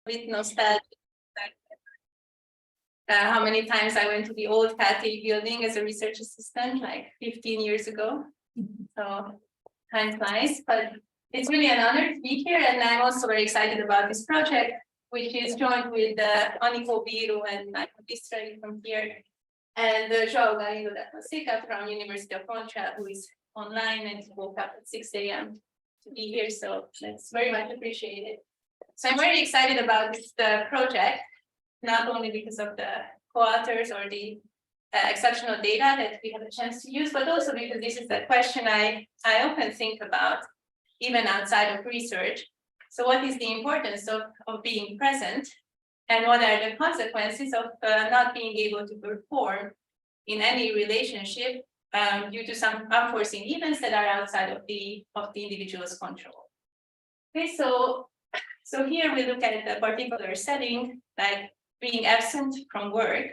bit nostalgic. How many times I went to the old KTI building as a research assistant, like 15 years ago. So time flies, but it's really an honor to be here, and I'm also very excited about this project, which is joined with Anikó Bíró and Márta Bisztray from here, and Joao Galindo da Fonseca from University of Montreal, who is online and woke up at 6 a.m. to be here, so that's very much appreciated. So I'm very excited about this project, not only because of the co-authors or the exceptional data that we have a chance to use, but also because this is a question I often think about, even outside of research. So what is the importance of being present, and what are the consequences of not being able to perform in any relationship due to some unforeseen events that are outside of the individual's control? Okay, so here we look at a particular setting, like being absent from work,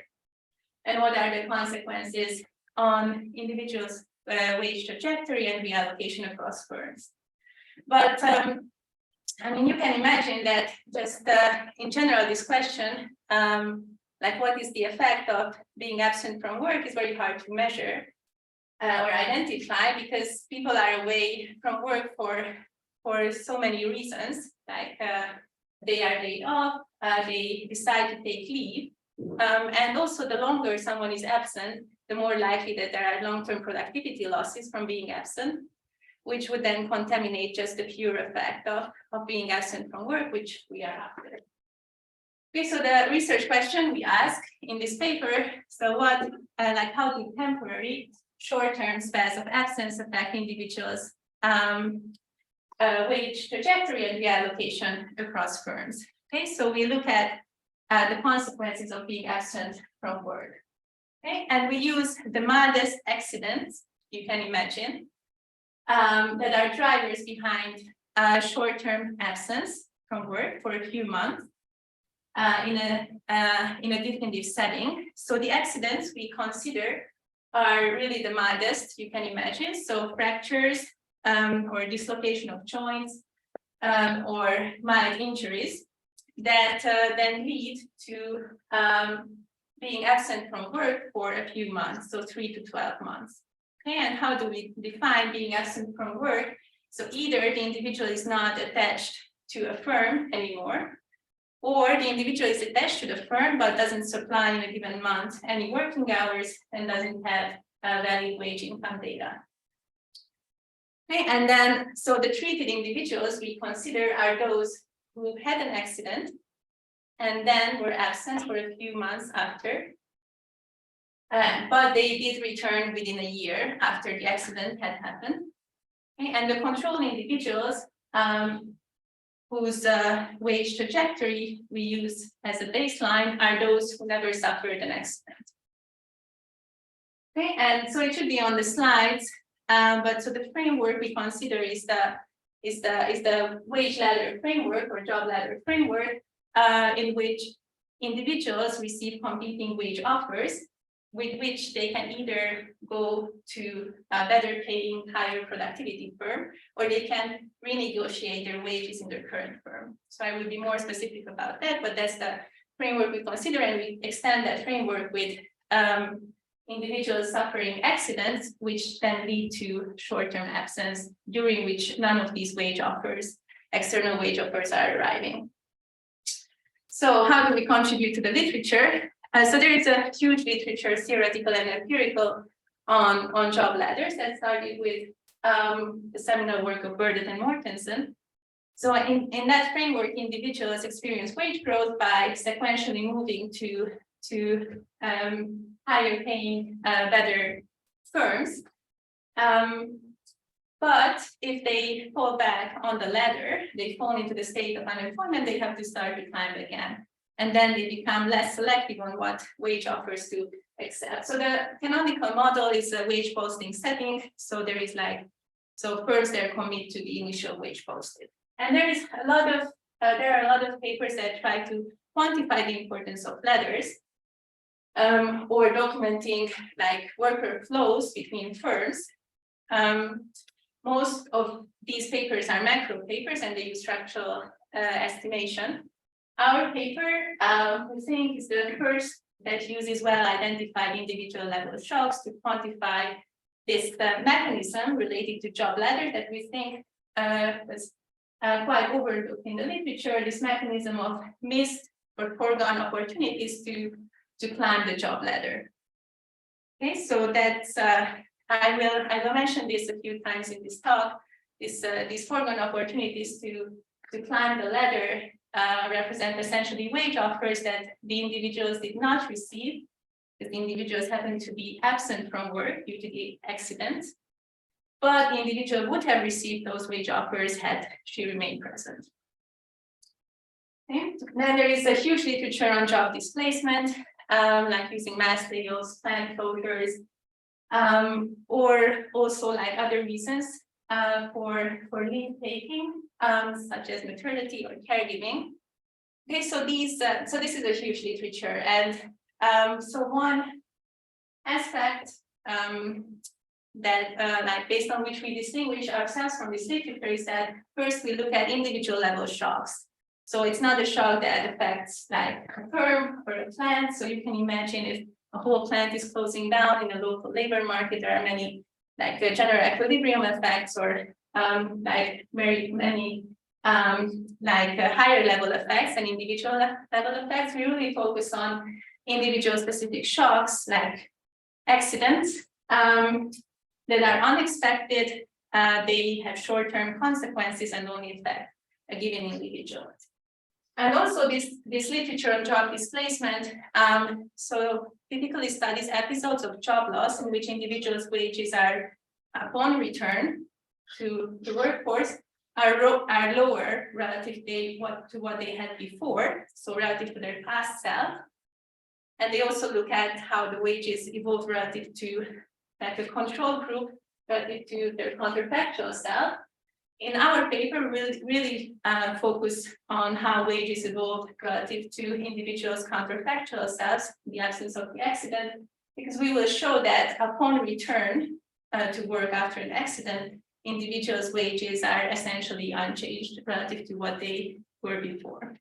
and what are the consequences on individuals' wage trajectory and reallocation across firms. But I mean, you can imagine that just in general, this question, like what is the effect of being absent from work, is very hard to measure or identify, because people are away from work for so many reasons, like they are laid off, they decide to take leave, and also the longer someone is absent, the more likely that there are long-term productivity losses from being absent, which would then contaminate just the pure effect of being absent from work, which we are after. Okay, so the research question we ask in this paper, so what, like how do temporary short-term spells of absence affect individuals' wage trajectory and reallocation across firms? Okay, so we look at the consequences of being absent from work. Okay, and we use the mildest accidents you can imagine that are drivers behind short-term absence from work for a few months in a definitive setting. So the accidents we consider are really the mildest you can imagine. So fractures or dislocation of joints or mild injuries that then lead to being absent from work for a few months, so 3 to 12 months. Okay, and how do we define being absent from work? So either the individual is not attached to a firm anymore, or the individual is attached to the firm but doesn't supply in a given month any working hours and doesn't have valid wage income data. Okay, and then so the treated individuals we consider are those who had an accident and then were absent for a few months after, but they did return within a year after the accident had happened. Okay, and the control individuals whose wage trajectory we use as a baseline are those who never suffered an accident. Okay, and so it should be on the slides, but so the framework we consider is the wage ladder framework or job ladder framework, in which individuals receive competing wage offers, with which they can either go to a better paying, higher productivity firm, or they can renegotiate their wages in their current firm. So I will be more specific about that, but that's the framework we consider, and we extend that framework with individuals suffering accidents, which then lead to short-term absence, during which none of these wage offers, external wage offers, are arriving. So how do we contribute to the literature? So there is a huge literature, theoretical and empirical, on job ladders that started with the seminal work of Burdett and Mortensen. So in that framework, individuals experience wage growth by sequentially moving to higher paying, better firms. But if they fall back on the ladder, they fall into the state of unemployment, they have to start to climb again. And then they become less selective on what wage offers to accept. So the canonical model is a wage posting setting. So there is so first they're committed to the initial wage posted. And there are a lot of papers that try to quantify the importance of ladders, or documenting like worker flows between firms. Most of these papers are macro papers, and they use structural estimation. Our paper, we think, is the first that uses well-identified individual level shocks to quantify this mechanism related to job ladder that we think was quite overlooked in the literature, this mechanism of missed or foregone opportunities to climb the job ladder. Okay, so that's, I will mention this a few times in this talk, these foregone opportunities to climb the ladder represent essentially wage offers that the individuals did not receive, because the individuals happened to be absent from work due to the accident, but the individual would have received those wage offers had she remained present. Okay. Then there is a huge literature on job displacement, like using mass layoffs, plant closures, or also like other reasons for leave taking, such as maternity or caregiving. Okay, so this is a huge literature, and so one aspect that like based on which we distinguish ourselves from this literature is that first we look at individual level shocks. So it's not a shock that affects like a firm or a plant. So you can imagine if a whole plant is closing down in a local labor market, there are many like general equilibrium effects or like very many like higher level effects and individual level effects. We really focus on individual specific shocks like accidents that are unexpected. They have short-term consequences and only affect a given individual. And also this literature on job displacement, so typically studies episodes of job loss in which individuals' wages are upon return to the workforce are lower relative to what they had before, so relative to their past self. And they also look at how the wages evolve relative to like a control group, relative to their counterfactual self. In our paper, we really focus on how wages evolve relative to individuals' counterfactual selves in the absence of the accident, because we will show that upon return to work after an accident, individuals' wages are essentially unchanged relative to what they were before.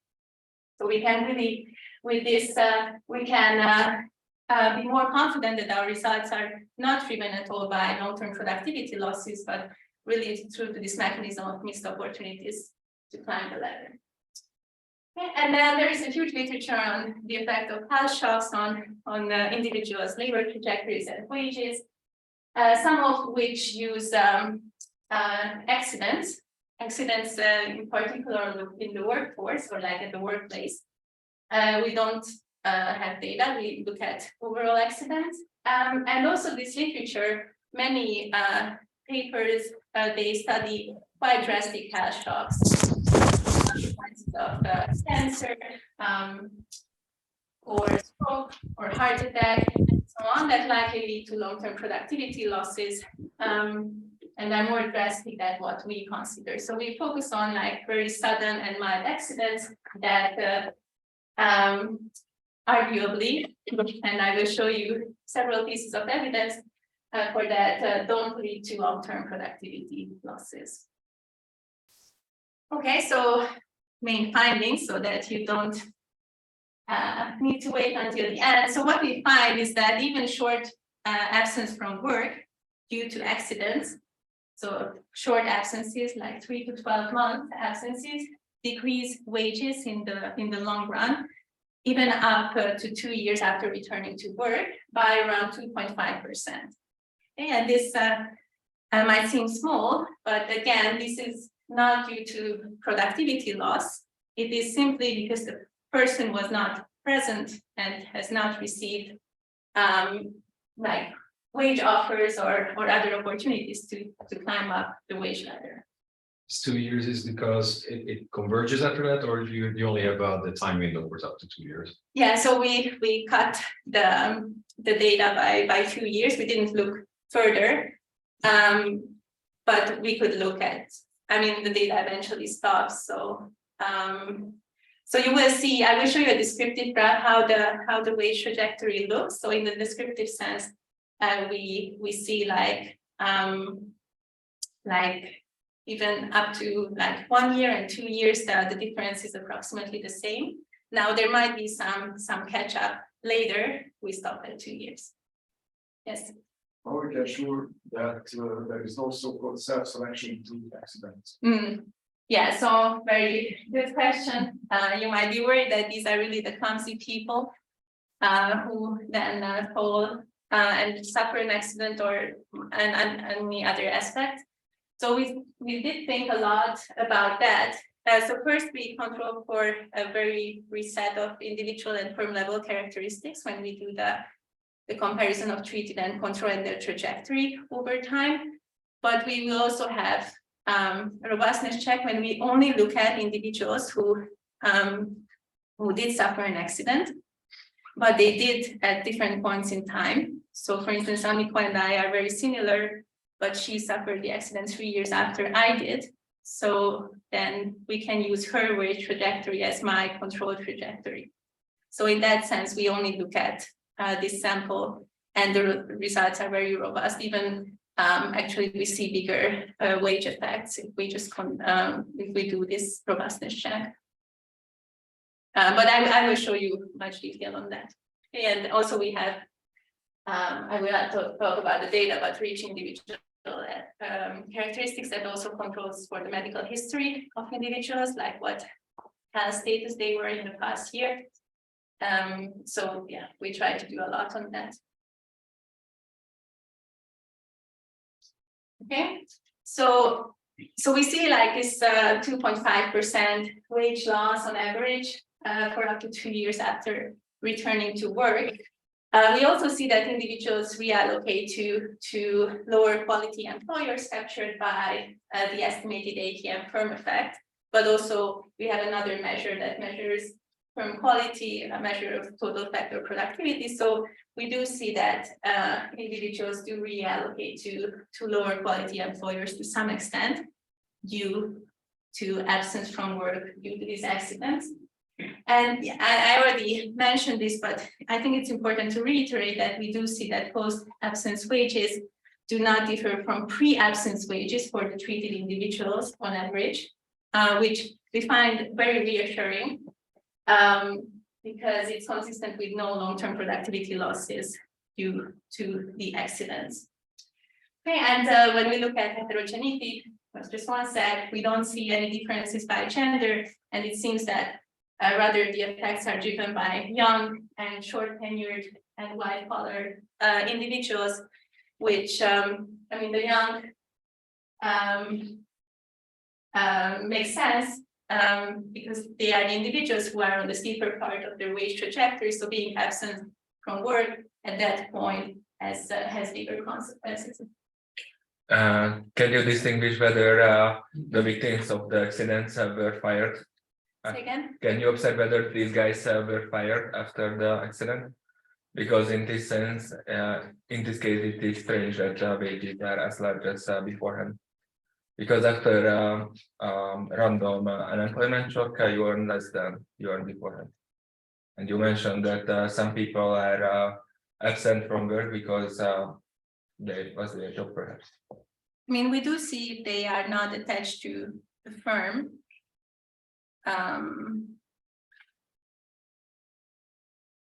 So we can really, with this, we can be more confident that our results are not driven at all by long-term productivity losses, but really through to this mechanism of missed opportunities to climb the ladder. Okay. And then there is a huge literature on the effect of health shocks on individuals' labor trajectories and wages, some of which use accidents in particular in the workforce or like at the workplace. We don't have data, we look at overall accidents. And also this literature, many papers, they study quite drastic health shocks, consequences of cancer, or stroke, or heart attack, and so on, that likely lead to long-term productivity losses, and are more drastic than what we consider. So we focus on like very sudden and mild accidents that arguably, and I will show you several pieces of evidence for that, don't lead to long-term productivity losses. Okay, so main findings so that you don't need to wait until the end. So what we find is that even short absence from work due to accidents, so short absences like 3 to 12 month absences, decrease wages in the long run, even up to 2 years after returning to work by around 2.5%. And this might seem small, but again, this is not due to productivity loss. It is simply because the person was not present and has not received like wage offers or other opportunities to climb up the wage ladder. 2 years is because it converges after that, or you only have the time window was up to 2 years? Yeah, so we cut the data by 2 years. We didn't look further, but we could look at, I mean, the data eventually stops. So so you will see, I will show you a descriptive graph how the wage trajectory looks. So in the descriptive sense, we see like even up to like 1 year and 2 years, the difference is approximately the same. Now there might be some catch up later. We stop at 2 years. Yes. How we get sure that there is no so-called self-selection to accidents? Yeah, so very good question. You might be worried that these are really the clumsy people who then fall and suffer an accident or any other aspect. So we did think a lot about that. So first we control for a very reset of individual and firm level characteristics when we do the comparison of treated and control and their trajectory over time. But we will also have a robustness check when we only look at individuals who did suffer an accident, but they did at different points in time. So for instance, Anikó and I are very similar, but she suffered the accident 3 years after I did. So then we can use her wage trajectory as my control trajectory. So in that sense, we only look at this sample and the results are very robust. Even actually we see bigger wage effects if we just if we do this robustness check. But I will show you much detail on that. Okay, and also we have, I will not talk about the data, but reach individual characteristics that also controls for the medical history of individuals, like what health status they were in the past year. So yeah, we try to do a lot on that. Okay, so we see like this 2.5% wage loss on average for up to 2 years after returning to work. We also see that individuals reallocate to lower quality employers captured by the estimated ATM firm effect, but also we have another measure that measures firm quality, a measure of total factor productivity. So we do see that individuals do reallocate to lower quality employers to some extent due to absence from work due to these accidents. And I already mentioned this, but I think it's important to reiterate that we do see that post-absence wages do not differ from pre-absence wages for the treated individuals on average, which we find very reassuring because it's consistent with no long-term productivity losses due to the accidents. Okay, and when we look at heterogeneity, as just one said, we don't see any differences by gender, and it seems that rather the effects are driven by young and short tenured and white collar individuals, which I mean the young makes sense because they are the individuals who are on the steeper part of their wage trajectory, so being absent from work at that point has bigger consequences. Can you distinguish whether the victims of the accidents were fired? Again? Can you observe whether these guys were fired after the accident? Because in this sense, in this case, it is strange that wages are as large as beforehand. Because after random unemployment shock, you earn less than you earned beforehand. And you mentioned that some people are absent from work because they lost their job, perhaps. I mean, we do see if they are not attached to the firm.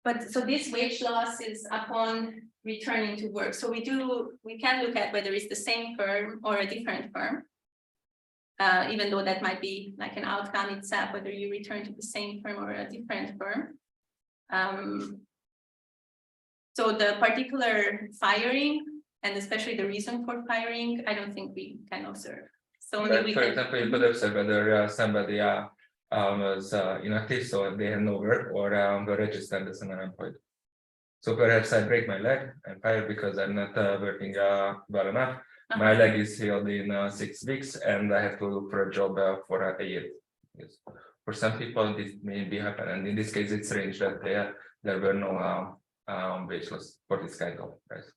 But so this wage loss is upon returning to work. So we can look at whether it's the same firm or a different firm, even though that might be like an outcome itself, whether you return to the same firm or a different firm. So the particular firing and especially the reason for firing, I don't think we can observe. So but for example, you could observe whether somebody was inactive, so they had no work, or were registered as an unemployed. So perhaps I break my leg and fired because I'm not working well enough. My leg is healed in 6 weeks, and I have to look for a job for a year. Yes. For some people, this may be happen, and in this case, it's strange that there were no wage loss for this kind of price.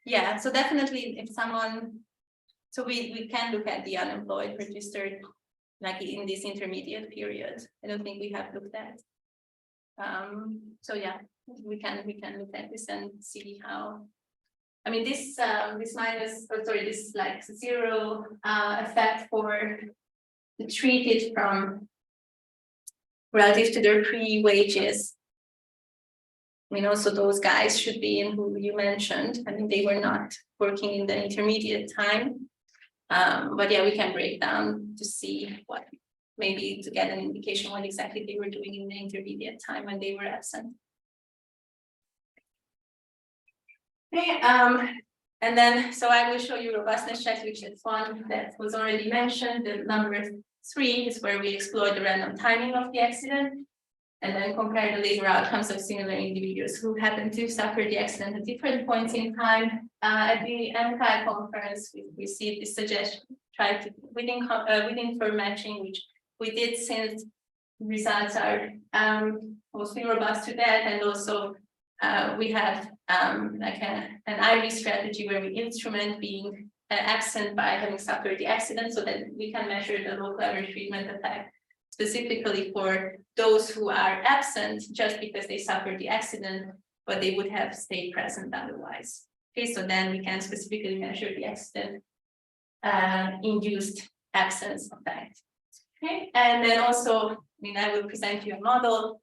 Yeah, so definitely if someone, so we can look at the unemployed registered like in this intermediate period. I don't think we have looked at. So yeah, we can look at this and see how I mean, this minus, or sorry, this like zero effect for the treated from relative to their pre-wages. I mean, also those guys should be in who you mentioned. I mean, they were not working in the intermediate time. But yeah, we can break down to see what, maybe to get an indication what exactly they were doing in the intermediate time when they were absent. Okay, and then, so I will show you robustness checks, which is one that was already mentioned. The number 3 is where we explore the random timing of the accident, and then compare the later outcomes of similar individuals who happen to suffer the accident at different points in time. At the MCI conference, we received this suggestion, try to within for matching, which we did since results are mostly robust to that, and also we have like an IV strategy where we instrument being absent by having suffered the accident, so that we can measure the local average treatment effect specifically for those who are absent just because they suffered the accident, but they would have stayed present otherwise. Okay, so then we can specifically measure the accident induced absence effect. Okay, and then also, I mean, I will present you a model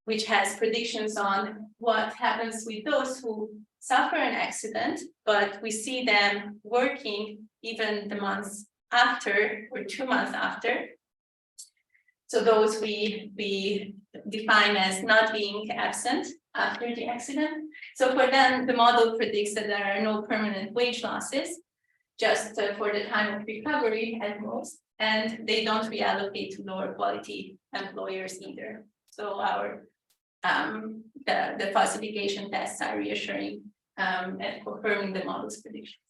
which has predictions on what happens with those who suffer an accident, but we see them working even the months after or 2 months after. So those we define as not being absent after the accident. So for them, the model predicts that there are no permanent wage losses, just for the time of recovery at most, and they don't reallocate to lower quality employers either. So our the falsification tests are reassuring and confirming the model's prediction.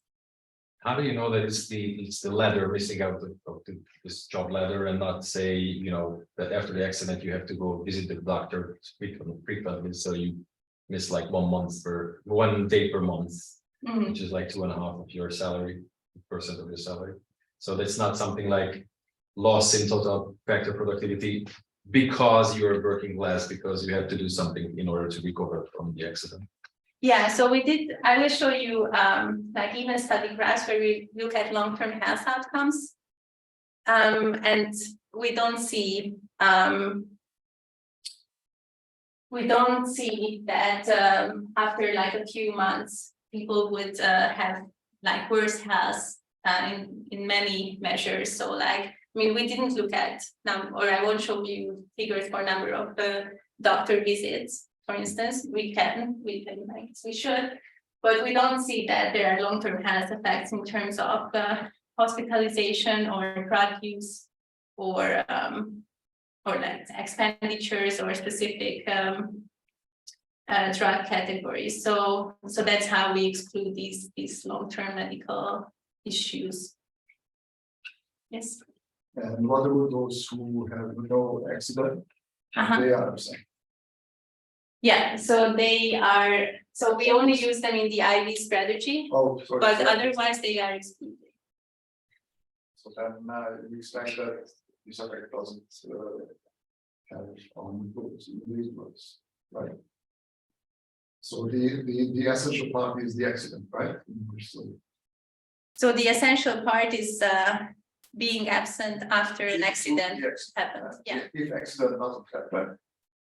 How do you know that it's the ladder missing out of this job ladder, and not say, you know, that after the accident you have to go visit the doctor frequently, so you miss like 1 month per 1 day per month, which is like 2.5% of your salary, % of your salary. So that's not something like loss in total factor productivity because you're working less, because you have to do something in order to recover from the accident. Yeah, so we did, I will show you like even study graphs where we look at long-term health outcomes. And we don't see that after like a few months, people would have like worse health in many measures. So like, I mean, we didn't look at or I won't show you figures for number of doctor visits. For instance, we should, but we don't see that there are long-term health effects in terms of hospitalization or drug use or like expenditures or specific drug categories. So that's how we exclude these long-term medical issues. Yes. And what about those who have no accident? They are absent. Yeah, so they are, so we only use them in the IV strategy, Sorry, but otherwise they are excluded. So then we expect that this effect doesn't have on those individuals, right? So the essential part is the accident, right? So the essential part is being absent after an accident happened. Yeah. If accident doesn't happen,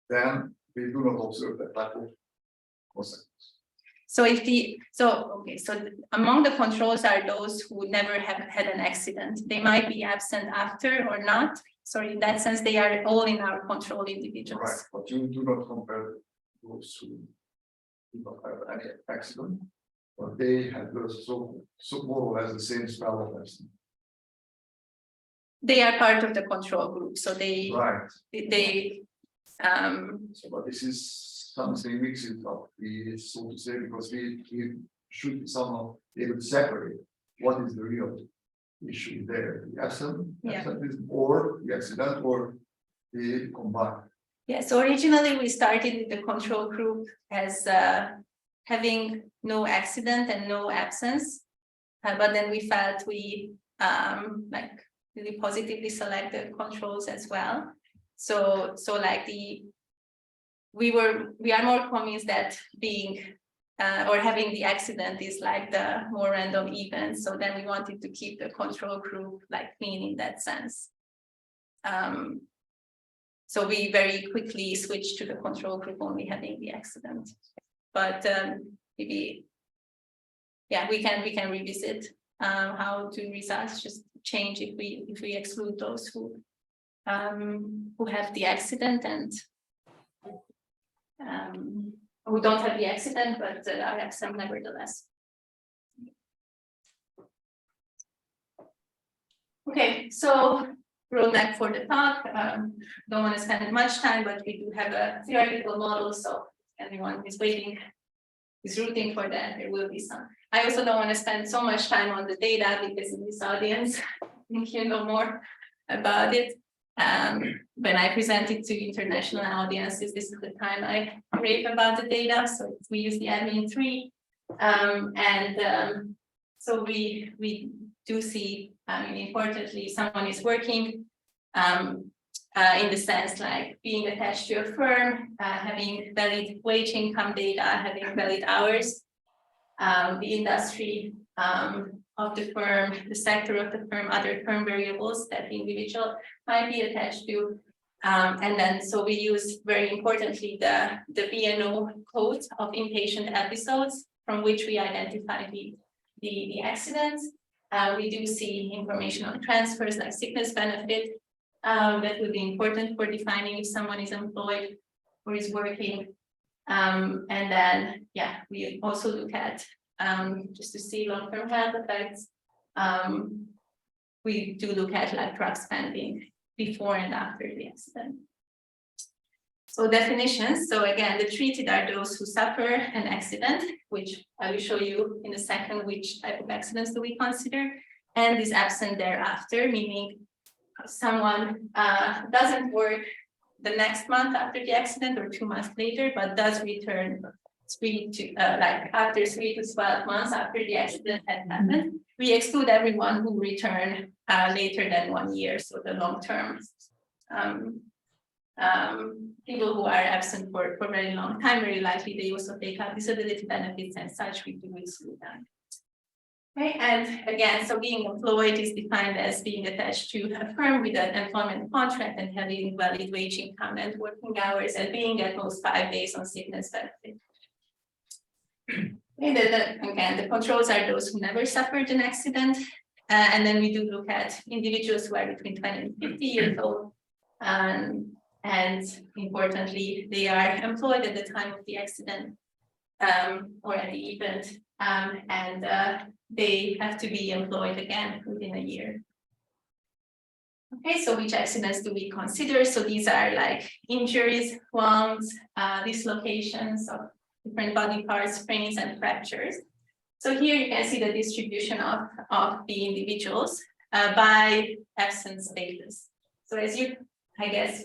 then we do not observe that type of consequence. So so among the controls are those who never have had an accident. They might be absent after or not. So in that sense, they are all in our control individuals. Right, but you do not compare those who do not have any accident, but they have so more or less the same spell of accident. They are part of the control group, so they So, but this is something mixed up, so to say, because we should somehow be able to separate what is the real issue there, the accident or the accident or the combined. Yeah, so originally we started with the control group as having no accident and no absence, but then we felt we like really positively select the controls as well. So like we are more convinced that being or having the accident is like the more random event. So then we wanted to keep the control group like clean in that sense. So we very quickly switched to the control group only having the accident. But maybe, yeah, we can revisit how the results just change if we exclude those who have the accident and who don't have the accident but are absent nevertheless. Okay, so roadmap for the talk. Don't want to spend much time, but we do have a theoretical model, so anyone is waiting, is rooting for that, there will be some. I also don't want to spend so much time on the data because in this audience, I think you know more about it. When I present it to international audiences, this is the time I rave about the data. So we use the admin3, so we do see, importantly, someone is working in the sense like being attached to a firm, having valid wage income data, having valid hours, the industry of the firm, the sector of the firm, other firm variables that the individual might be attached to. And then, so we use very importantly the BNO code of inpatient episodes from which we identify the accidents. We do see information on transfers like sickness benefit that will be important for defining if someone is employed or is working. And then, yeah, we also look at just to see long-term health effects. We do look at like drug spending before and after the accident. So definitions. So again, the treated are those who suffer an accident, which I will show you in a second which type of accidents do we consider, and is absent thereafter, meaning someone doesn't work the next month after the accident or 2 months later, but does return after 3 to 12 months after the accident had happened. We exclude everyone who returned later than 1 year, so the long-term people who are absent for a very long time, very likely they also take out disability benefits and such, we do exclude them. Okay, and again, so being employed is defined as being attached to a firm with an employment contract and having valid wage income and working hours and being at most 5 days on sickness benefit. And then again, the controls are those who never suffered an accident. And then we do look at individuals who are between 20 and 50 years old. And importantly, they are employed at the time of the accident or at the event. They have to be employed again within a year. Okay, so which accidents do we consider? So these are like injuries, wounds, dislocations of different body parts, sprains, and fractures. So here you can see the distribution of the individuals by absence status. So as you, I guess,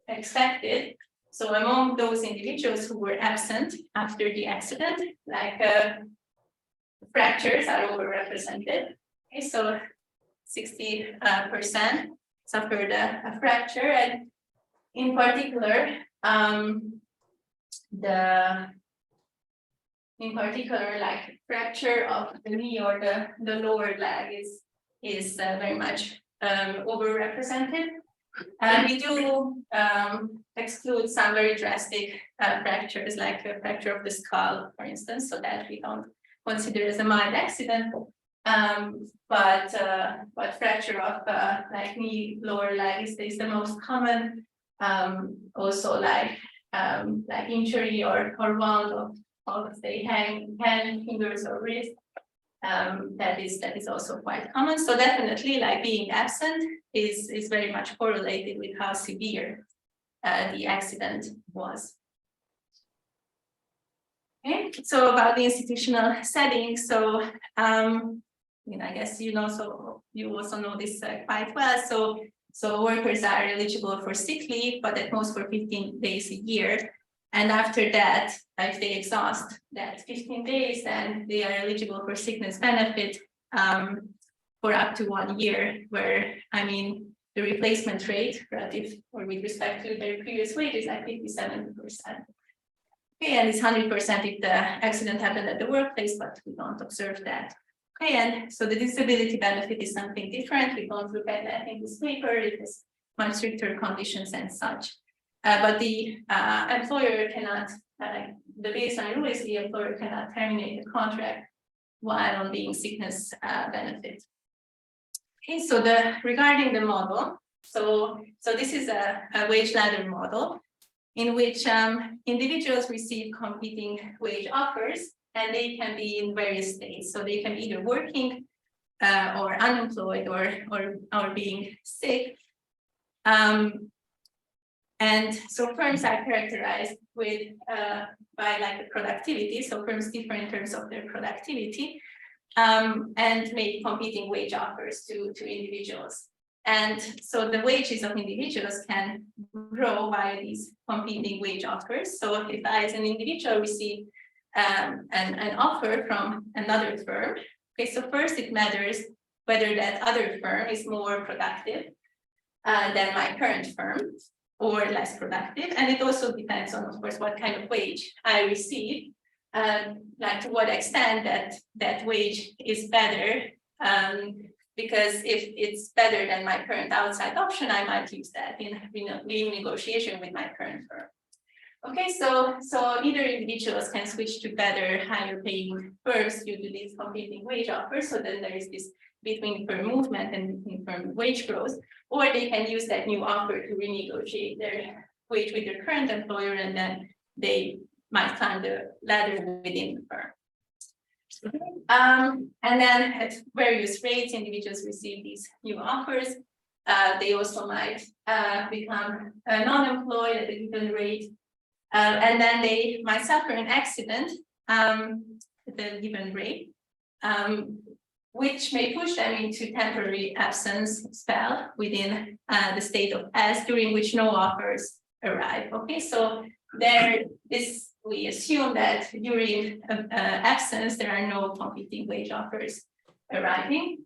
expected, so among those individuals who were absent after the accident, like fractures are overrepresented. Okay, so 60% suffered a fracture, and in particular, like fracture of the knee or the lower leg is very much overrepresented. And we do exclude some very drastic fractures, like a fracture of the skull, for instance, so that we don't consider as a mild accident. But fracture of like knee, lower leg is the most common. Also like injury or wound of say hand, fingers, or wrist. That is also quite common. So definitely, like being absent is very much correlated with how severe the accident was. Okay, so about the institutional setting. So I guess you know, so you also know this quite well. So workers are eligible for sick leave, but at most for 15 days a year. And after that, if they exhaust that 15 days, then they are eligible for sickness benefit for up to 1 year, where, the replacement rate relative or with respect to their previous wage is like 57%. Okay, and it's 100% if the accident happened at the workplace, but we don't observe that. Okay, and so the disability benefit is something different. We don't look at that in this paper. It has much stricter conditions and such. But the employer cannot, the baseline rule is the employer cannot terminate the contract while on being sickness benefit. Okay, so regarding the model, so this is a wage ladder model in which individuals receive competing wage offers, and they can be in various states. So they can be either working or unemployed or being sick. And so firms are characterized with by like the productivity. So firms differ in terms of their productivity and make competing wage offers to individuals. And so the wages of individuals can grow by these competing wage offers. So if I, as an individual, receive an offer from another firm, okay, so first it matters whether that other firm is more productive than my current firm or less productive. And it also depends on, of course, what kind of wage I receive, like to what extent that wage is better. Because if it's better than my current outside option, I might use that in renegotiation with my current firm. Okay, so either individuals can switch to better, higher paying firms due to these competing wage offers. So then there is this between firm movement and between firm wage growth, or they can use that new offer to renegotiate their wage with their current employer, and then they might climb the ladder within the firm. And then at various rates, individuals receive these new offers. They also might become non-employed at a given rate. And then they might suffer an accident at a given rate, which may push them into temporary absence spell within the state of S, during which no offers arrive. Okay, so we assume that during absence, there are no competing wage offers arriving.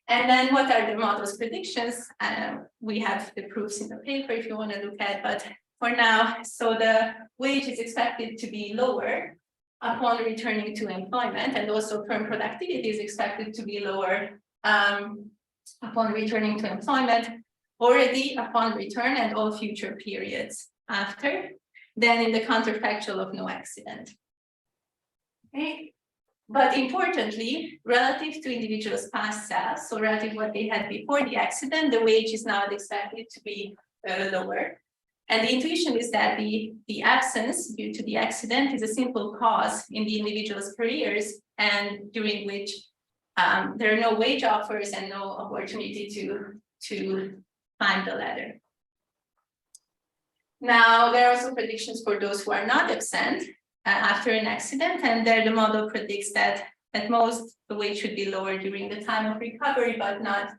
And then what are the model's predictions? We have the proofs in the paper if you want to look at, but for now, so the wage is expected to be lower upon returning to employment, and also firm productivity is expected to be lower upon returning to employment, already upon return and all future periods after, than in the counterfactual of no accident. Okay. But importantly, relative to individuals' past selves, so relative to what they had before the accident, the wage is now expected to be lower. And the intuition is that the absence due to the accident is a simple cause in the individual's careers, and during which there are no wage offers and no opportunity to climb the ladder. Now, there are also predictions for those who are not absent after an accident, and there the model predicts that at most the wage should be lower during the time of recovery, but not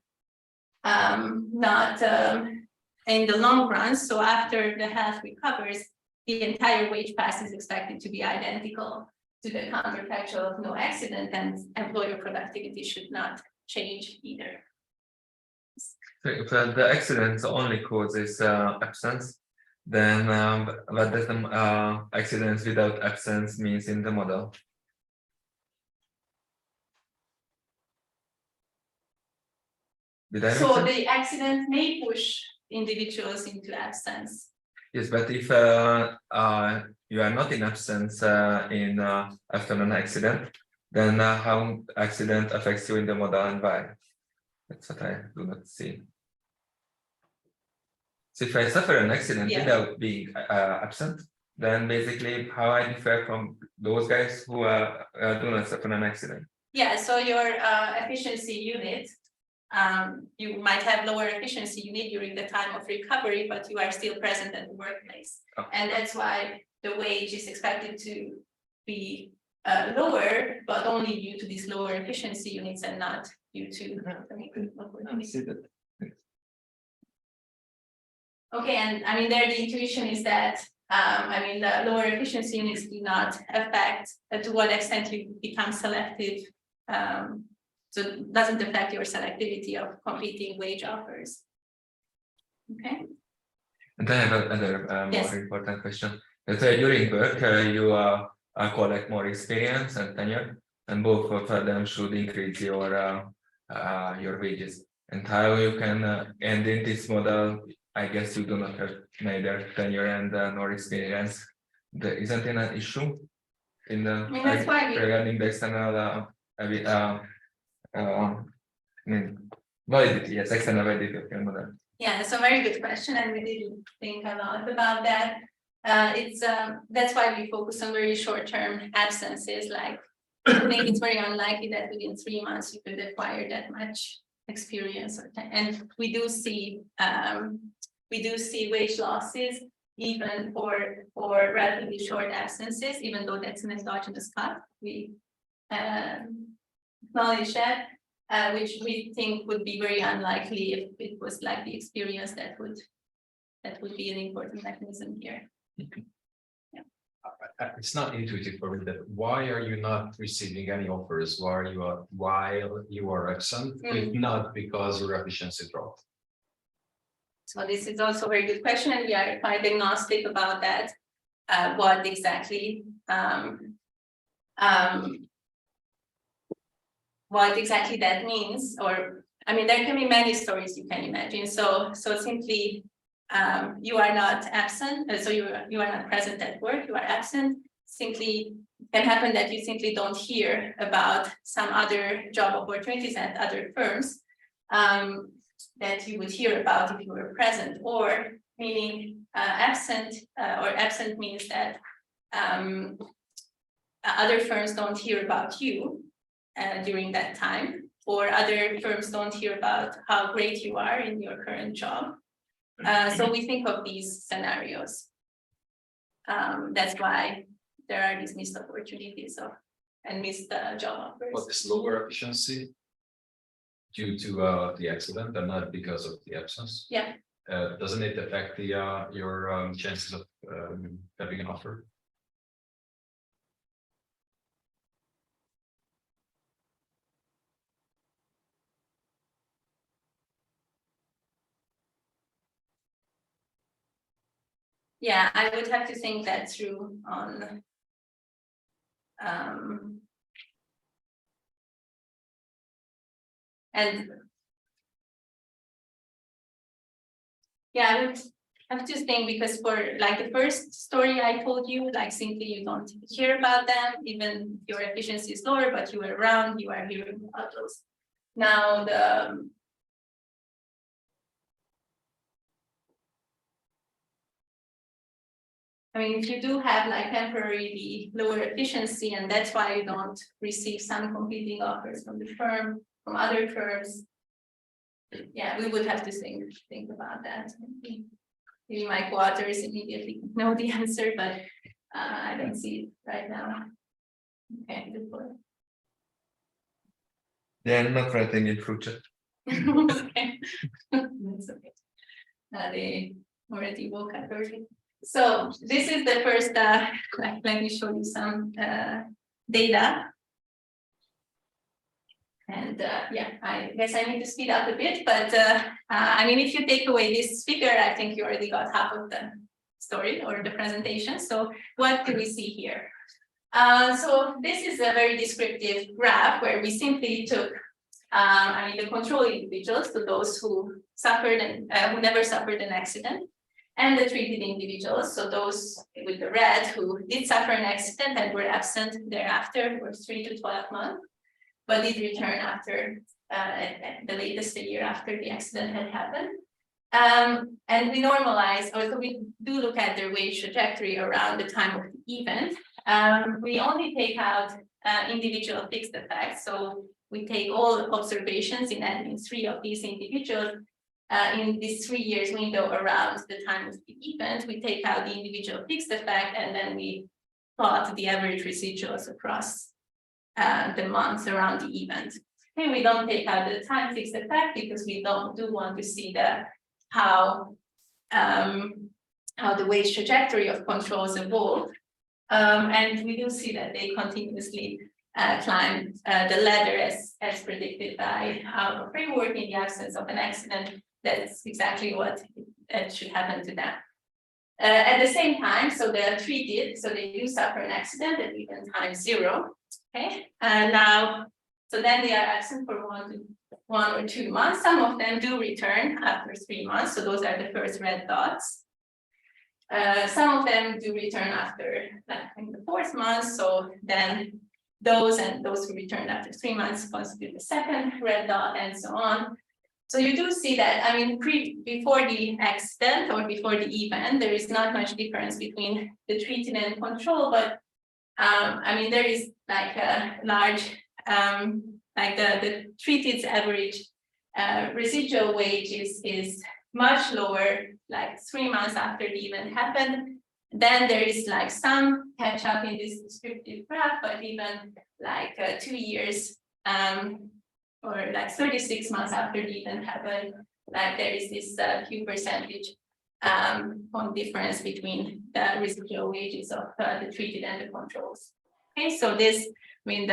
in the long run. So after the health recovers, the entire wage pass is expected to be identical to the counterfactual of no accident, and employer productivity should not change either. So if the accident only causes absence, then what does the accidents without absence means in the model? So the accident may push individuals into absence. Yes, but if you are not in absence after an accident, then how accident affects you in the model and why? That's what I do not see. So if I suffer an accident without being absent, then basically how I differ from those guys who do not suffer an accident. Yeah, so your efficiency unit, you might have lower efficiency unit during the time of recovery, but you are still present at the workplace. Oh. And that's why the wage is expected to be lower, but only due to these lower efficiency units and not due to. Okay, and I mean, there the intuition is that the lower efficiency units do not affect to what extent you become selective. So it doesn't affect your selectivity of competing wage offers. Okay. And I have another more important question. That's why during work you collect more experience and tenure, and both of them should increase your wages. And how you can and in this model, I guess you do not have neither tenure and nor experience. There isn't an issue in the I mean, that's why regarding the external validity, yes, external validity of your model. Yeah, it's a very good question, and we didn't think a lot about that. That's why we focus on very short-term absences. Like, I think it's very unlikely that within 3 months you could acquire that much experience and we do see wage losses even for relatively short absences, even though that's an exogenous cut. We acknowledge that, which we think would be very unlikely if it was like the experience that would be an important mechanism here. It's not intuitive for me that why are you not receiving any offers while you are absent, if not because your efficiency dropped? So this is also a very good question, and we are quite agnostic about that. What exactly that means, or I mean, there can be many stories you can imagine. So simply you are not absent, so you are not present at work, you are absent. Simply can happen that you simply don't hear about some other job opportunities at other firms that you would hear about if you were present, or meaning absent means that other firms don't hear about you during that time, or other firms don't hear about how great you are in your current job. So we think of these scenarios. That's why there are these missed opportunities and missed job offers. But this lower efficiency due to the accident and not because of the absence. Yeah. Doesn't it affect your chances of having an offer? Yeah, I would have to think that through on and yeah, I would have to think, because for like the first story I told you, like simply you don't hear about them, even your efficiency is lower, but you are around, you are hearing about those. Now I mean, if you do have like temporarily lower efficiency, and that's why you don't receive some competing offers from the firm, from other firms, yeah, we would have to think about that. Maybe my co-authors immediately know the answer, but I don't see it right now. Okay, good point. Yeah, I'm not writing in future. Okay, that's okay. They already woke up early. So this is the first, let me show you some data. And yeah, I guess I need to speed up a bit, but I mean, if you take away this figure, I think you already got half of the story or the presentation. So what do we see here? So this is a very descriptive graph where we simply took, I mean, the control individuals, so those who suffered and who never suffered an accident, and the treated individuals, so those with the red who did suffer an accident and were absent thereafter for 3 to 12 months, but did return after at the latest a year after the accident had happened. And we normalize, or so we do look at their wage trajectory around the time of the event. We only take out individual fixed effects, so we take all observations in at least 3 of these individuals. In this 3 years window around the time of the event, we take out the individual fixed effect, and then we plot the average residuals across the months around the event. Okay, we don't take out the time fixed effect because we do want to see how the wage trajectory of controls evolve. And we do see that they continuously climb the ladder as predicted by our framework in the absence of an accident. That's exactly what should happen to them. At the same time, so they are treated, so they do suffer an accident at even time 0. Okay, and now, so then they are absent for 1 or 2 months. Some of them do return after 3 months, so those are the first red dots. Some of them do return after in the 4th month, so then those who returned after 3 months constitute the second red dot, and so on. So you do see that, I mean, before the accident or before the event, there is not much difference between the treated and control, but I mean, there is like a large, like the treated's average residual wage is much lower, like 3 months after the event happened. Then there is like some catch up in this descriptive graph, but even like 2 years, or like 36 months after the event happened, like there is this few percentage point difference between the residual wages of the treated and the controls. Okay, so this, I mean,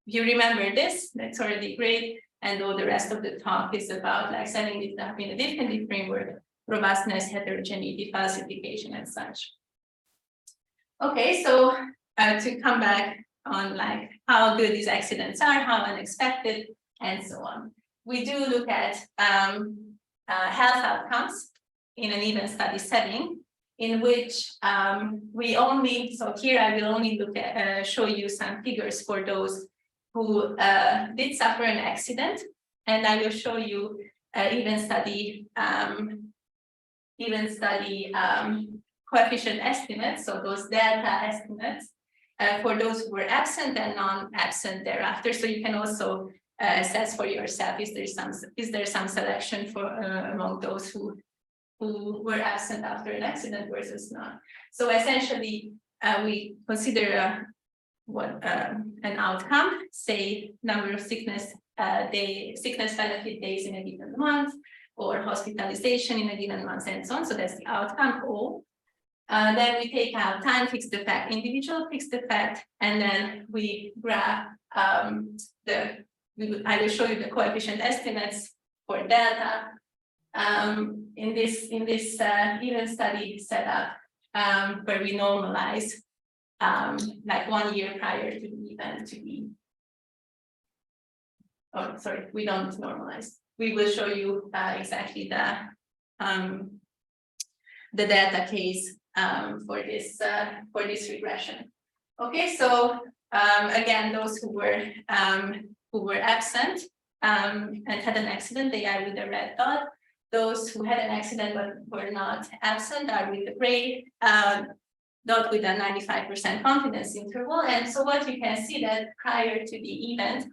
you remember this, that's already great. And all the rest of the talk is about like setting this up in a definitive framework, robustness, heterogeneity, falsification, and such. Okay, so to come back on like how good these accidents are, how unexpected, and so on. We do look at health outcomes in an event study setting, in which we only, so here I will only look at, show you some figures for those who did suffer an accident, and I will show you event study coefficient estimates, so those delta estimates for those who were absent and non-absent thereafter. So you can also assess for yourself is there some selection for among those who were absent after an accident versus not. So essentially, we consider an outcome, say number of sickness benefit days in a given month, or hospitalization in a given month, and so on. So that's the outcome O. Then we take out time fixed effect, individual fixed effect, and then we graph I will show you the coefficient estimates for delta in this event study setup where we normalize like 1 year prior to the event to be. Oh, sorry, we don't normalize. We will show you exactly the data case for this regression. Okay, so again, those who were absent and had an accident, they are with the red dot. Those who had an accident but were not absent are with the gray dot with a 95% confidence interval. And so what you can see that prior to the event,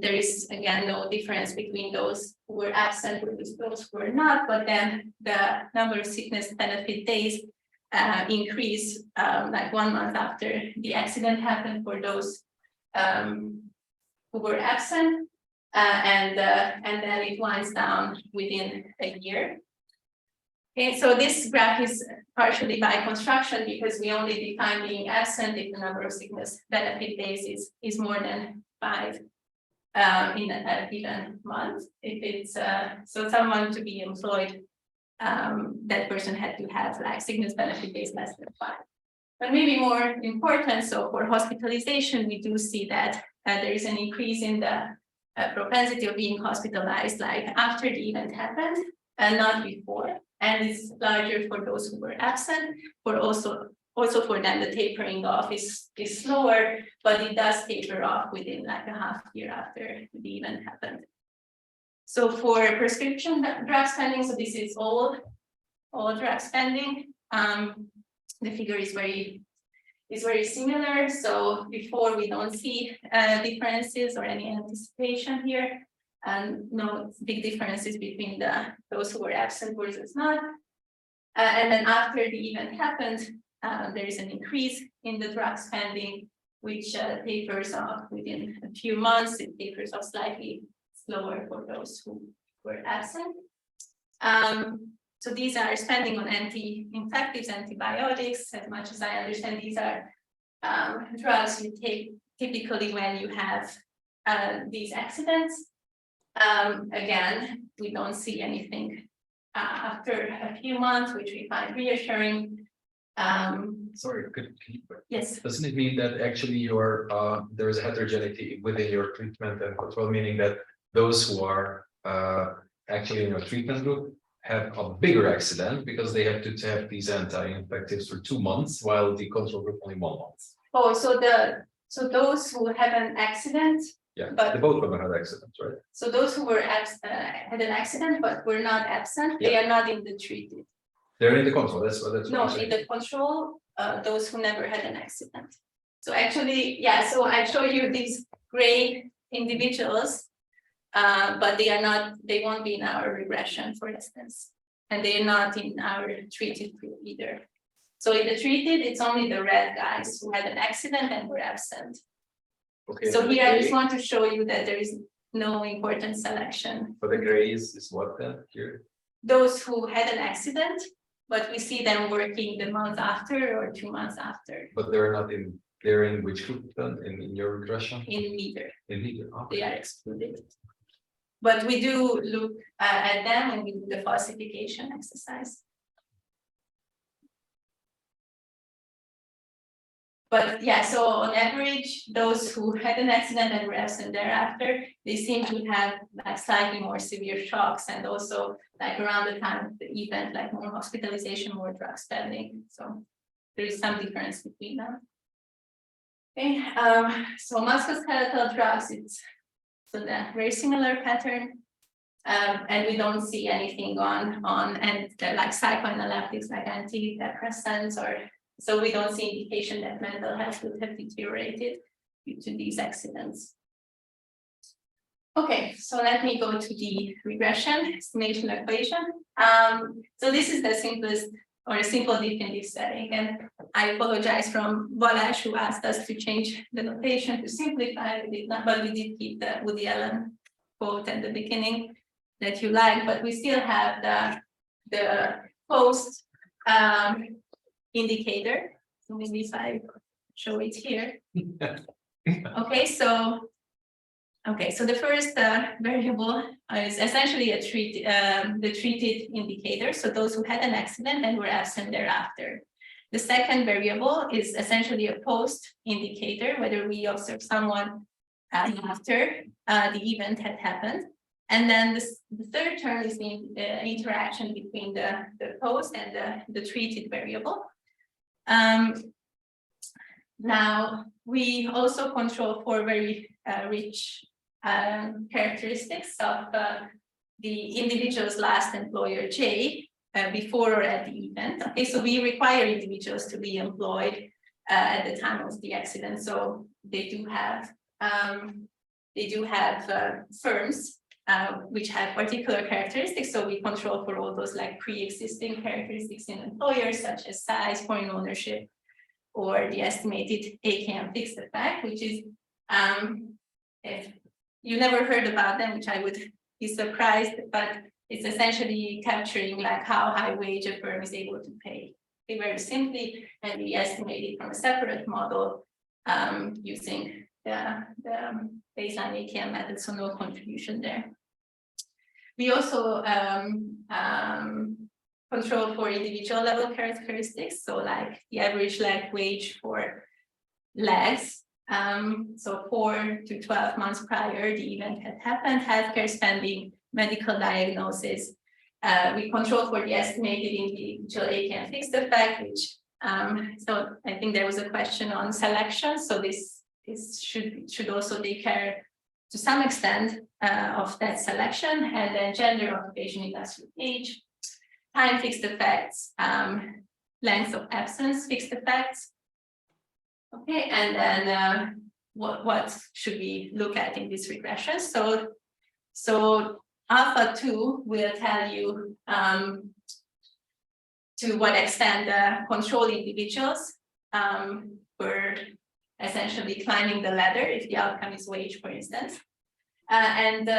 there is again no difference between those who were absent versus those who were not, but then the number of sickness benefit days increase like 1 month after the accident happened for those who were absent, and then it winds down within a year. Okay, so this graph is partially by construction because we only define being absent if the number of sickness benefit days is more than 5 in a given month. If it's so someone to be employed, that person had to have like sickness benefit days less than 5. But maybe more important, so for hospitalization, we do see that there is an increase in the propensity of being hospitalized like after the event happened and not before. And it's larger for those who were absent, for also for them the tapering off is slower, but it does taper off within like a half year after the event happened. So for prescription drug spending, so this is all drug spending. The figure is very similar. So before we don't see differences or any anticipation here, and no big differences between those who were absent versus not. And then after the event happened, there is an increase in the drug spending, which tapers off within a few months. It tapers off slightly slower for those who were absent. So these are spending on anti-infectives, antibiotics. As much as I understand, these are drugs you take typically when you have these accidents. Again, we don't see anything after a few months, which we find reassuring. Sorry, could you, Yes, doesn't it mean that actually your there is heterogeneity within your treatment and control, meaning that those who are actually in your treatment group have a bigger accident because they have to have these anti-infectives for 2 months, while the control group only 1 month. oh, so those who have an accident, Yeah, But- they both of them had accidents, right? so those who were had an accident but were not absent, they are not in the treated. They're in the control. That's what No, I'm in saying. the control, those who never had an accident. So actually, yeah, so I show you these gray individuals. But they are not, they won't be in our regression, for instance. And they are not in our treated group either. So in the treated, it's only the red guys who had an accident and were absent. Okay. So and the here I gray- just want to show you that there is no important selection. For the gray is what then here? Those who had an accident, but we see them working the month after or 2 months after But they're not in, they're in which group then, in your regression? in neither. In neither, okay. They are excluded. But we do look at them when we do the falsification exercise. But yeah, so on average, those who had an accident and were absent thereafter, they seem to have like slightly more severe shocks, and also like around the time of the event, like more hospitalization, more drug spending. So there is some difference between them. Okay, so musculoskeletal drugs, it's so that very similar pattern. And we don't see anything on and like psychoanalytics, like antidepressants, or so we don't see indication that mental health would have deteriorated due to these accidents. Okay, so let me go to the regression estimation equation. So this is the simplest or a simple definitive setting, and I apologize from Balázs, who asked us to change the notation to simplify. We did not, but we did keep the Woody Allen quote at the beginning that you like, but we still have the post indicator. So maybe if I show it here. Okay, so the first variable is essentially a the treated indicator. So those who had an accident and were absent thereafter. The second variable is essentially a post indicator, whether we observe someone after the event had happened. And then the third term is the interaction between the post and the treated variable. Now we also control for very rich characteristics of the individual's last employer J before or at the event. Okay, so we require individuals to be employed at the time of the accident. So they do have firms which have particular characteristics. So we control for all those like pre-existing characteristics in employers, such as size, foreign ownership, or the estimated AKM fixed effect, which is if you never heard about them, which I would be surprised, but it's essentially capturing like how high wage a firm is able to pay. Very simply, and we estimate it from a separate model using the baseline AKM method, so no contribution there. We also control for individual level characteristics, so like the average leg wage for legs. So 4 to 12 months prior the event had happened, healthcare spending, medical diagnosis. We control for the estimated individual AKM fixed effect, which so I think there was a question on selection. So this should also take care to some extent of that selection, and then gender, occupation, industrial age, time fixed effects, length of absence fixed effects. Okay, and then what should we look at in this regression? So alpha 2 will tell you to what extent the control individuals were essentially climbing the ladder if the outcome is wage, for instance. And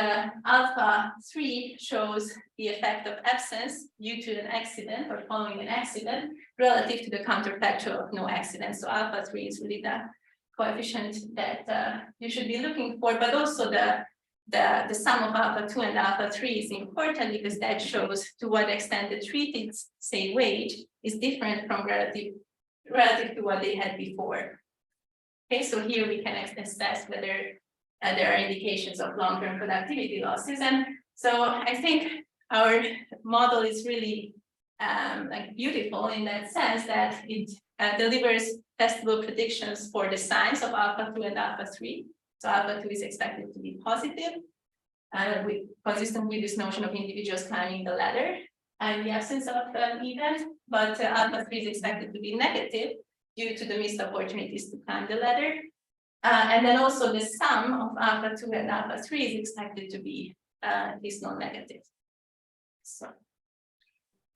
alpha 3 shows the effect of absence due to an accident or following an accident relative to the counterfactual of no accident. So alpha 3 is really the coefficient that you should be looking for, but also the the sum of alpha 2 and alpha 3 is important because that shows to what extent the treated, say, wage is different from relative to what they had before. Okay, so here we can assess whether there are indications of long-term productivity losses. And so I think our model is really like beautiful in that sense that it delivers testable predictions for the signs of alpha 2 and alpha 3. So alpha 2 is expected to be positive, consistent with this notion of individuals climbing the ladder in the absence of an event, but alpha 3 is expected to be negative due to the missed opportunities to climb the ladder. And then also the sum of alpha 2 and alpha 3 is expected to be at least non-negative. So.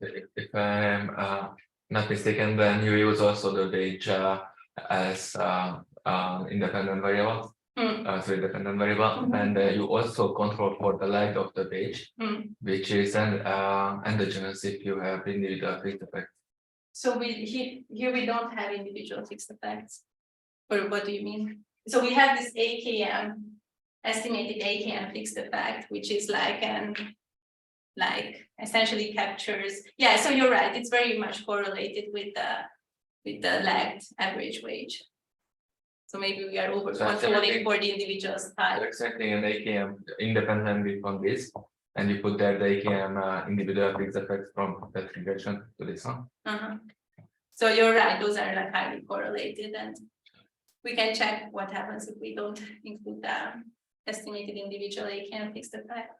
If I'm not mistaken, then you use also the wage as independent variable. So independent variable, and you also control for the length of the wage, which is endogenous if you have individual fixed effects. So here we don't have individual fixed effects. Or what do you mean? So we have this AKM, estimated AKM fixed effect, which is like essentially captures. Yeah, so you're right. It's very much correlated with the lagged average wage. So maybe we are over controlling for the individual style. You're expecting an AKM independently from this, and you put there the AKM individual fixed effects from that regression to this one. So you're right, those are like highly correlated, and we can check what happens if we don't include the estimated individual AKM fixed effect.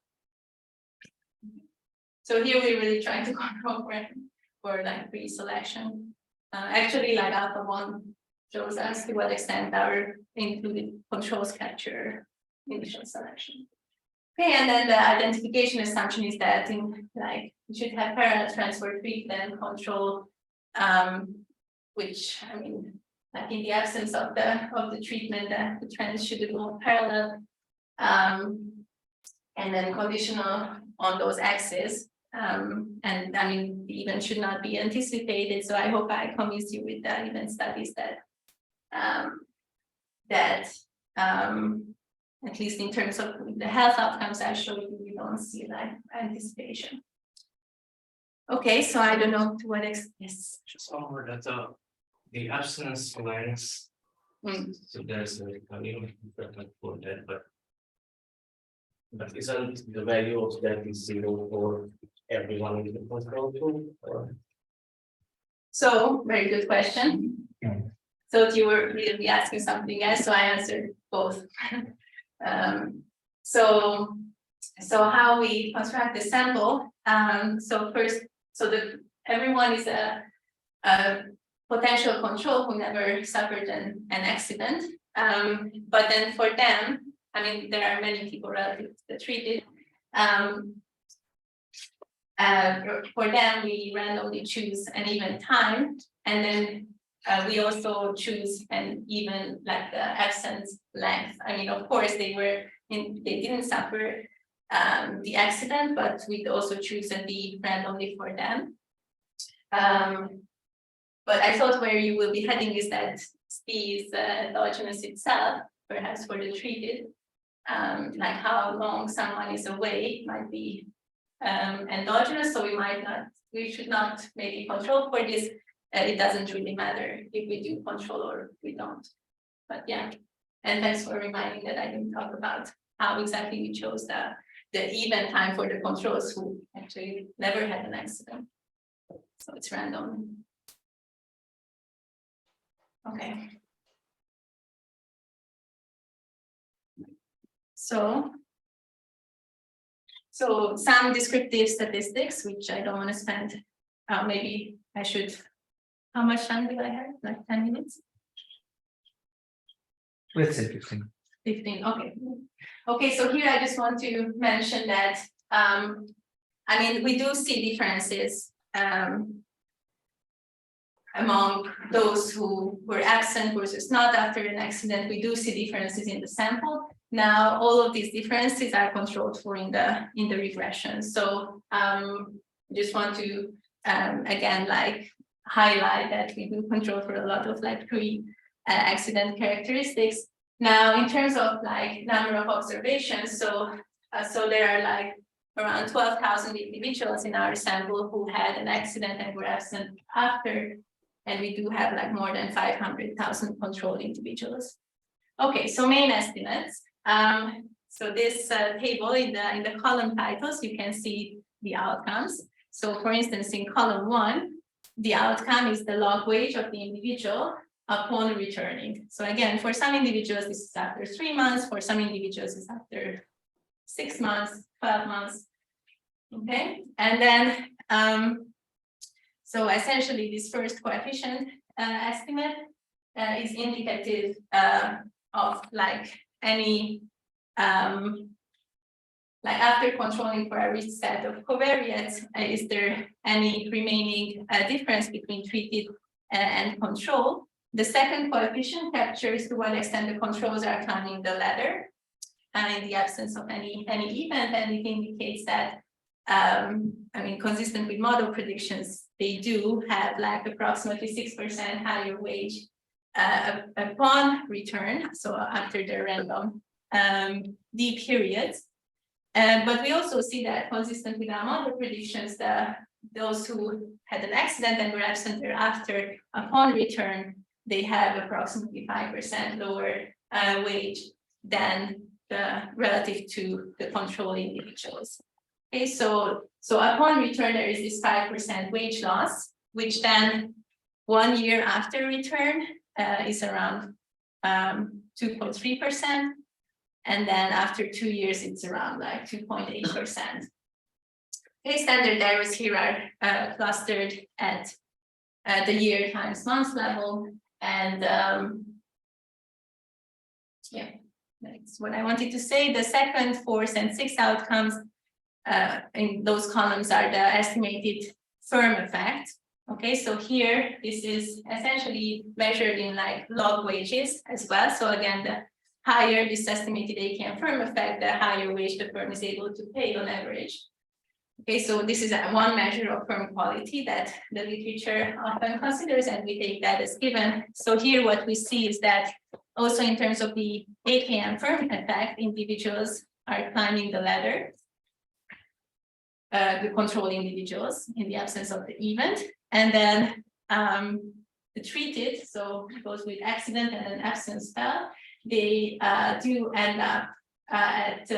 So here we're really trying to control for like pre-selection. Actually, like alpha 1 shows us to what extent our included controls capture initial selection. Okay, and then the identification assumption is that in like we should have parallel transfer treatment control, which I mean, like in the absence of the treatment, the trends should go parallel, and then conditional on those axes. And I mean, the event should not be anticipated. So I hope I convinced you with the event studies that at least in terms of the health outcomes I showed you, we don't see like anticipation. Okay, so I don't know to what extent. Yes. Just over that the abstinence length. So there's a treatment for that, but isn't the value of that is 0 for everyone in the control group? So very good question. So you were really asking something else, so I answered both. So how we construct the sample. So first, everyone is a potential control who never suffered an accident. But then for them, I mean, there are many people relative to the treated. For them, we randomly choose an even time, and then we also choose an even like the absence length. I mean, of course, they didn't suffer the accident, but we'd also choose a D randomly for them. But I thought where you will be heading is that D is endogenous itself, perhaps for the treated, like how long someone is away might be endogenous, so we should not maybe control for this. It doesn't really matter if we do control or we don't. But yeah, and thanks for reminding that I didn't talk about how exactly we chose the even time for the controls who actually never had an accident. So it's random. Okay. So some descriptive statistics, which I don't want to spend, maybe I should, how much time do I have? Like 10 minutes? Let's say 15. 15, okay. Okay, so here I just want to mention that, I mean, we do see differences among those who were absent versus not after an accident. We do see differences in the sample. Now, all of these differences are controlled for in the regression. So just want to again like highlight that we do control for a lot of like pre-accident characteristics. Now, in terms of like number of observations, so there are like around 12,000 individuals in our sample who had an accident and were absent after, and we do have like more than 500,000 controlled individuals. Okay, so main estimates. So this table in the column titles, you can see the outcomes. So for instance, in column 1, the outcome is the log wage of the individual upon returning. So again, for some individuals, this is after 3 months, for some individuals, it's after 6 months, 12 months. Okay, and then, so essentially this first coefficient estimate is indicative of like any, like after controlling for a risk set of covariates, is there any remaining difference between treated and control? The second coefficient captures to what extent the controls are climbing the ladder in the absence of any event, and it indicates that, I mean, consistent with model predictions, they do have like approximately 6% higher wage upon return, so after the random D periods. But we also see that consistent with our model predictions, those who had an accident and were absent thereafter upon return, they have approximately 5% lower wage than relative to the control individuals. Okay, so upon return, there is this 5% wage loss, which then 1 year after return is around 2.3%. And then after 2 years, it's around like 2.8%. Okay, standard errors here are clustered at the year times month level. And yeah, that's what I wanted to say. The second, fourth, and sixth outcomes in those columns are the estimated firm effect. Okay, so here, this is essentially measured in like log wages as well. So again, the higher this estimated AKM firm effect, the higher wage the firm is able to pay on average. Okay, so this is one measure of firm quality that the literature often considers, and we take that as given. So here what we see is that also in terms of the AKM firm effect, individuals are climbing the ladder, the control individuals in the absence of the event. And then the treated, so those with accident and an absence spell, they do end up at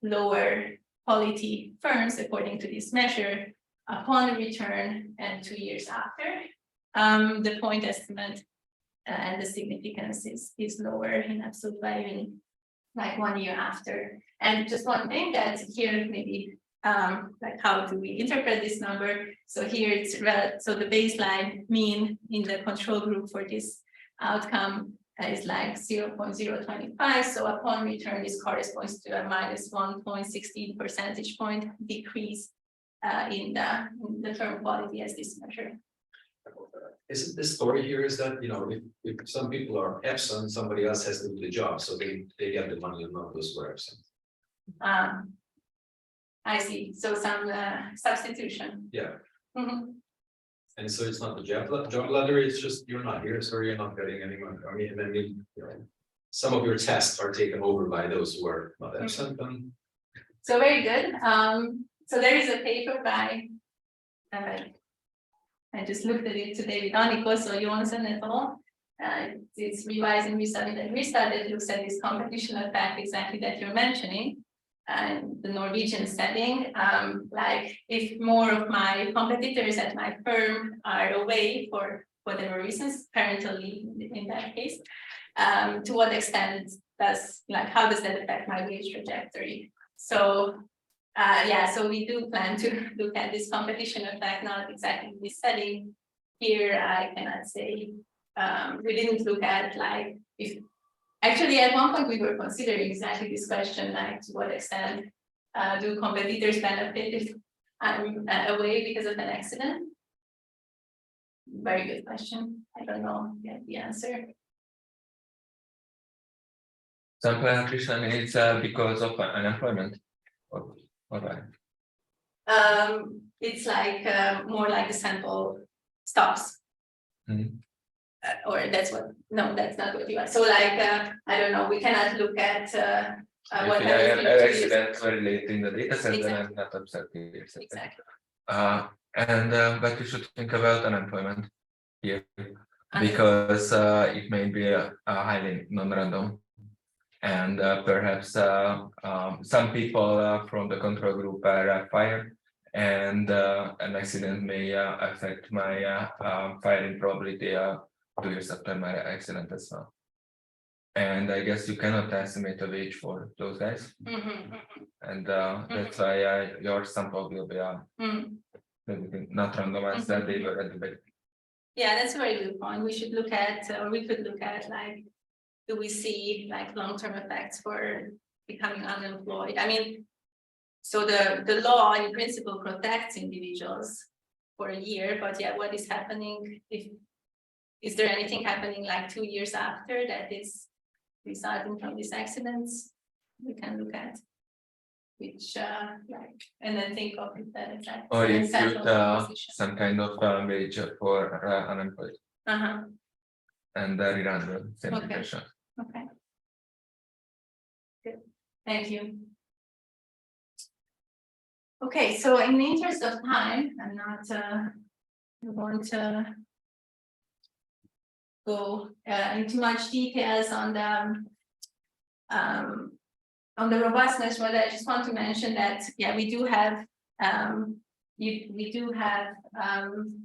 lower quality firms according to this measure upon return and 2 years after. The point estimate and the significance is lower in absolute value, like 1 year after. And just one thing that here maybe like how do we interpret this number? So here it's so the baseline mean in the control group for this outcome is like 0.025. So upon return, this corresponds to a minus 1.16 percentage point decrease in the term quality as this measure. Isn't the story here is that, you know, if some people are absent, somebody else has to do the job, so they get the money and not those who are absent. I see. So some substitution. Yeah. Mm-hmm. And so it's not the job ladder, it's just you're not here, so you're not getting any money. I mean, and then you know, some of your tests are taken over by those who are not absent. So very good. So there is a paper by, I just looked at it today with Anikó, so Johansson et al. It's revised and restarted and restarted, looks at this competition effect exactly that you're mentioning. And the Norwegian setting, like if more of my competitors at my firm are away for whatever reasons, parental leave in that case, to what extent does, like, how does that affect my wage trajectory? So, yeah, so we do plan to look at this competition effect, not exactly this setting. Here, I cannot say, we didn't look at like, if actually, at one point we were considering exactly this question, like to what extent do competitors benefit if I'm away because of an accident? Very good question. I don't know yet the answer. Sample attrition is because of unemployment, or right? It's like more like the sample stops. Mm-hmm. or that's what, no, that's not what you are. So like, I don't know, we cannot look at what If I have happens an in 2 years. accident very late in the data set, then Exactly. I'm not upset. Exactly. But you should think about unemployment here, Unemployment. because it may be a highly non-random. And perhaps some people from the control group are fired, and an accident may affect my firing probability 2 years after my accident as well. And I guess you cannot estimate a wage for those guys, and that's why your sample will be maybe not randomized that they were at the beginning. Yeah, that's a very good point. We should look at, or we could look at, like, do we see like long-term effects for becoming unemployed? I mean, so the law in principle protects individuals for a year, but yeah, what is happening is there anything happening like 2 years after that is resulting from these accidents? We can look at which like, and then think of that exactly. Or and if settle you the position. some kind of wage for unemployed and rerun the same Okay. question. Okay. Good, thank you. Okay, so in the interest of time, I'm not want to go into much details on the robustness, but I just want to mention that, yeah, we do have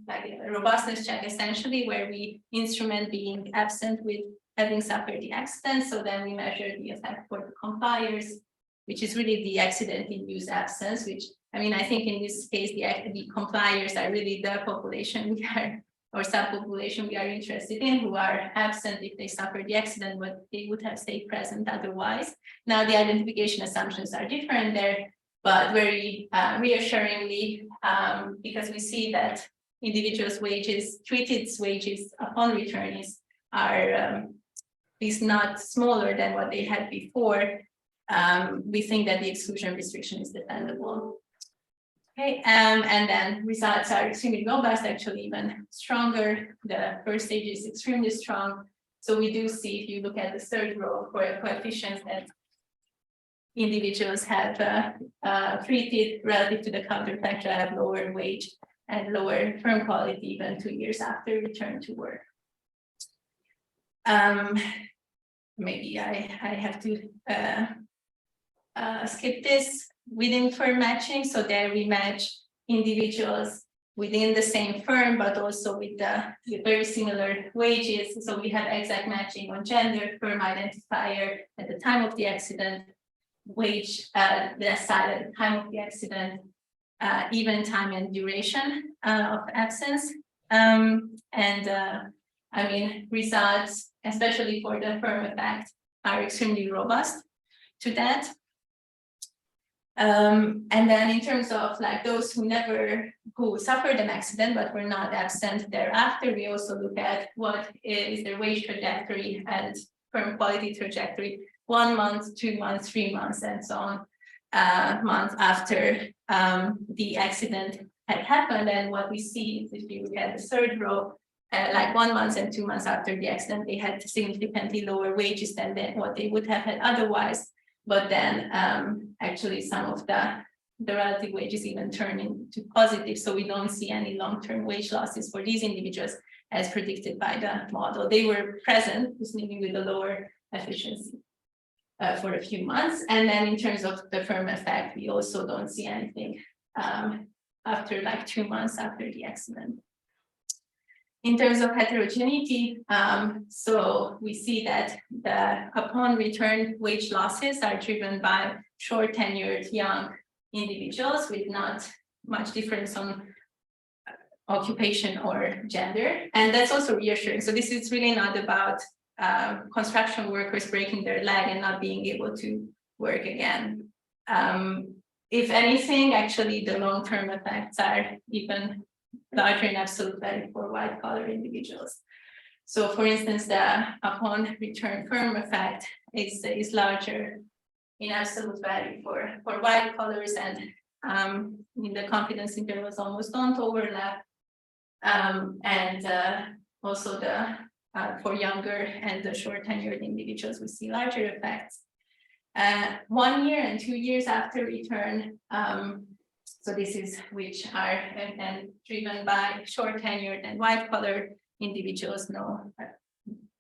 like a robustness check essentially, where we instrument being absent with having suffered the accident. So then we measure the effect for the compliers, which is really the accident-induced absence, which, I mean, I think in this case, the compliers are really the population we are, or subpopulation we are interested in, who are absent if they suffered the accident, but they would have stayed present otherwise. Now the identification assumptions are different there, but very reassuringly, because we see that individuals' wages, treated wages upon return is not smaller than what they had before. We think that the exclusion restriction is defendable. Okay, and then results are extremely robust, actually even stronger. The first stage is extremely strong. So we do see, if you look at the third row for coefficients, that individuals have treated relative to the counterfactual have lower wage and lower firm quality even 2 years after return to work. Maybe I have to skip this. Within firm matching, so there we match individuals within the same firm, but also with very similar wages. So we have exact matching on gender, firm identifier at the time of the accident, wage the assigned at the time of the accident, even time and duration of absence. I mean, results, especially for the firm effect, are extremely robust to that. And then in terms of like those who suffered an accident but were not absent thereafter, we also look at what is their wage trajectory and firm quality trajectory 1 month, 2 months, 3 months, and so on, months after the accident had happened. And what we see is, if you look at the third row, like 1 month and 2 months after the accident, they had significantly lower wages than what they would have had otherwise. But then actually some of the relative wages even turn into positive. So we don't see any long-term wage losses for these individuals as predicted by the model. They were present, just maybe with a lower efficiency for a few months. And then in terms of the firm effect, we also don't see anything after like 2 months after the accident. In terms of heterogeneity, so we see that upon return wage losses are driven by short tenured young individuals with not much difference on occupation or gender. And that's also reassuring. So this is really not about construction workers breaking their leg and not being able to work again. If anything, actually the long-term effects are even larger in absolute value for white collar individuals. So for instance, the upon return firm effect is larger in absolute value for white collars, and in the confidence intervals almost don't overlap. Also the for younger and the short tenured individuals, we see larger effects. 1 year and 2 years after return, so this is which are and driven by short tenured and white collar individuals, no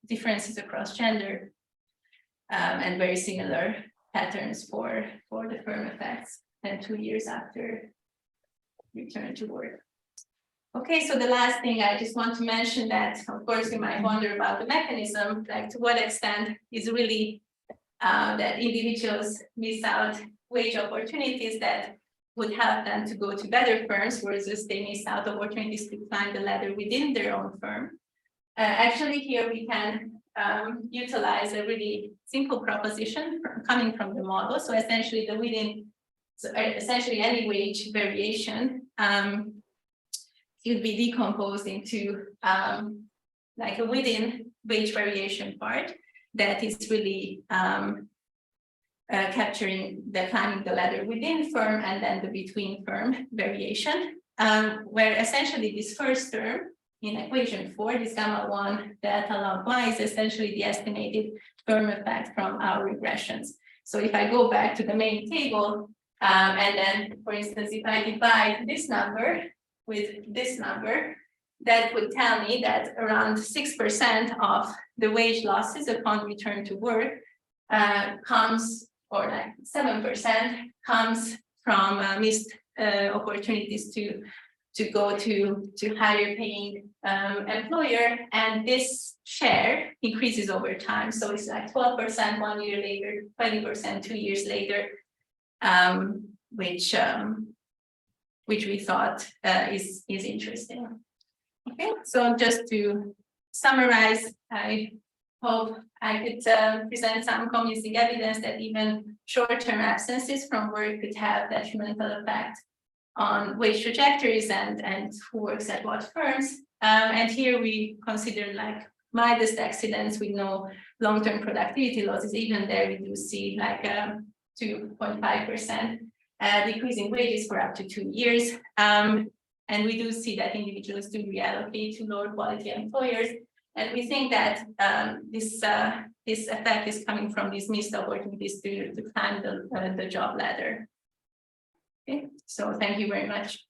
differences across gender, and very similar patterns for the firm effects, and 2 years after return to work. Okay, so the last thing I just want to mention that, of course, you might wonder about the mechanism, like to what extent is really that individuals miss out wage opportunities that would help them to go to better firms, versus they miss out opportunities to climb the ladder within their own firm. Actually, here we can utilize a really simple proposition coming from the model. So essentially, essentially any wage variation would be decomposed into like a within wage variation part that is really capturing the climbing the ladder within firm, and then the between firm variation, where essentially this first term in equation 4, this gamma 1 delta log y, is essentially the estimated firm effect from our regressions. So if I go back to the main table, and then, for instance, if I divide this number with this number, that would tell me that around 6% of the wage losses upon return to work comes, or like 7% comes from missed opportunities to go to higher paying employer, and this share increases over time. So it's like 12% 1 year later, 20% 2 years later, which we thought is interesting. Okay, so just to summarize, I hope I could present some convincing evidence that even short-term absences from work could have detrimental effect on wage trajectories and who works at what firms. And here we consider like mildest accidents with no long-term productivity losses. Even there we do see like 2.5% decrease in wages for up to 2 years. And we do see that individuals do reallocate to lower quality employers. And we think that this effect is coming from these missed opportunities to climb the job ladder. Okay, so thank you very much.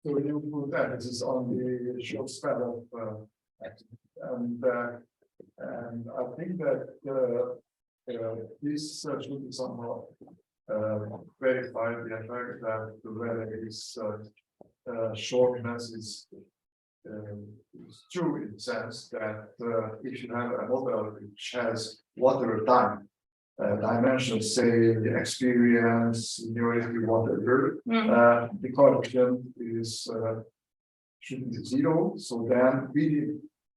So you put emphasis on the short span of and I think that this should be somehow verify the effect that whether this shortness is true in the sense that if you have a model which has whatever time dimensions, say the experience, seniority, whatever, the coefficient is should be 0. So then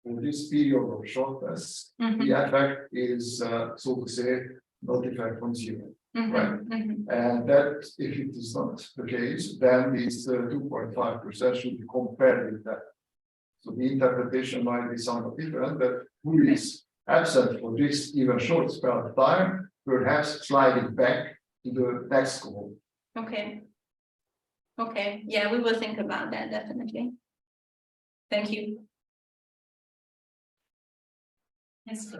for this period of shortness, the effect is so to say not effect on 0. Right, and that if it is not the case, then this 2.5% should be compared with that. So the interpretation might be somewhat different, that who is absent for this even short span of time, perhaps slide it back to the next goal. Okay. Okay, yeah, we will think about that definitely. Thank you. Yes.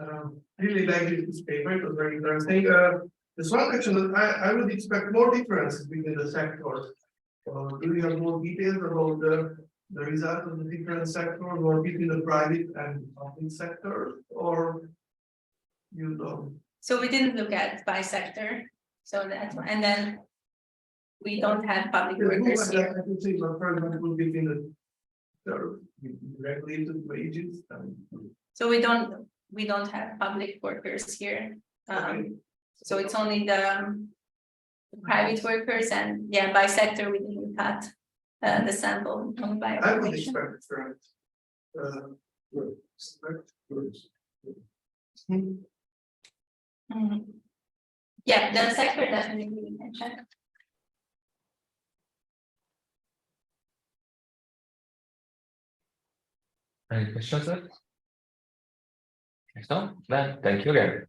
Really like this paper, it was very interesting. There's one question that I would expect more differences between the sectors. Do you have more details about the result of the different sectors, or between the private and public sector, or you don't? So we didn't look at by sector, so that's why, and then we don't have public workers here. I can see, for example, between the regulated wages and. So we don't have public workers here. So it's only the private workers, and yeah, by sector we didn't cut the sample by I would occupation. expect different. Yeah, the sector definitely we can check. Any questions, sir? If not, then thank you again.